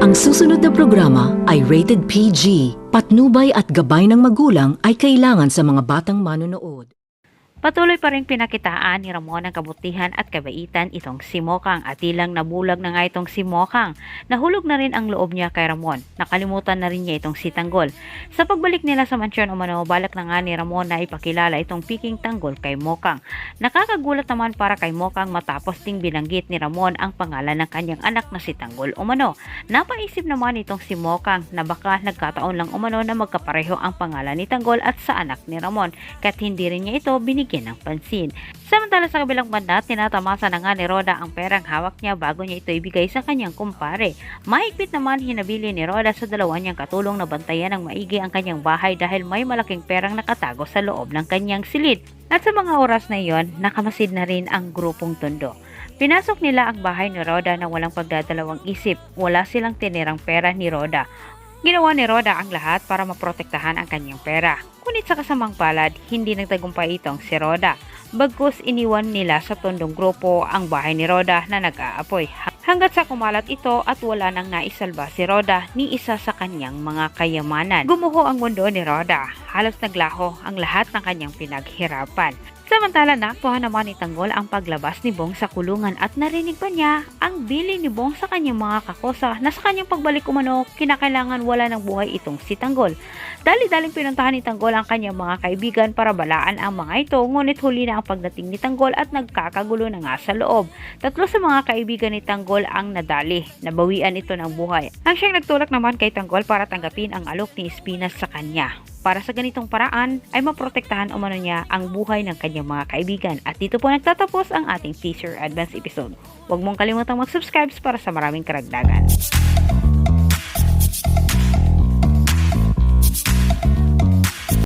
Ang susunod na programa ay rated PG. Patnubay at gabay ng magulang ay kailangan sa mga batang manonood. Patuloy pa rin pinakitaan ni Ramon ang kabutihan at kabaitan itong si Mokang at ilang nabulag na nga itong si Mokang. Nahulog na rin ang loob niya kay Ramon. Nakalimutan na rin niya itong si Tanggol. Sa pagbalik nila sa mansyon umano, balak na nga ni Ramon na ipakilala itong Piking Tanggol kay Mokang. Nakakagulat naman para kay Mokang matapos ding binanggit ni Ramon ang pangalan ng kanyang anak na si Tanggol umano. Napaisip naman itong si Mokang na baka nagkataon lang umano na magkapareho ang pangalan ni Tanggol at sa anak ni Ramon, kaya't hindi rin niya ito binigyan ng pansin. Samantala sa kabilang banda, tinatamasa na nga ni Roda ang perang hawak niya bago niya ito ibigay sa kanyang kumpare. Mahigpit naman hinabili ni Roda sa dalawa niyang katulong na bantayan ng maigi ang kanyang bahay dahil may malaking perang nakatago sa loob ng kanyang silid. At sa mga oras na iyon, nakamasid na rin ang grupong Tondo. Pinasok nila ang bahay ni Roda na walang pagdadalawang isip. Wala silang tinirang pera ni Roda. Ginawa ni Roda ang lahat para maprotektahan ang kanyang pera. Ngunit sa kasamang palad, hindi nagtagumpay itong si Roda. Bagkus iniwan nila sa Tondong grupo ang bahay ni Roda na nag-aapoy. Hanggat sa kumalat ito at wala nang naisalba si Roda ni isa sa kanyang mga kayamanan. Gumuho ang mundo ni Roda. Halos naglaho ang lahat ng kanyang pinaghirapan. Samantala nakuha naman ni Tanggol ang paglabas ni Bong sa kulungan at narinig pa niya ang bili ni Bong sa kanyang mga kakosa na sa kanyang pagbalik umano kinakailangan wala ng buhay itong si Tanggol. Dali-daling pinuntahan ni Tanggol ang kanyang mga kaibigan para balaan ang mga ito, ngunit huli na ang pagdating ni Tanggol at nagkakagulo na nga sa loob. Tatlo sa mga kaibigan ni Tanggol ang nadali, nabawian ito ng buhay. Ang siyang nagtulak naman kay Tanggol para tanggapin ang alok ni Espinas sa kanya. Para sa ganitong paraan ay maprotektahan umano niya ang buhay ng kanyang mga kaibigan. At dito po nagtatapos ang ating teaser advance episode. Huwag mong kalimutang mag-subscribe para sa maraming karagdagan.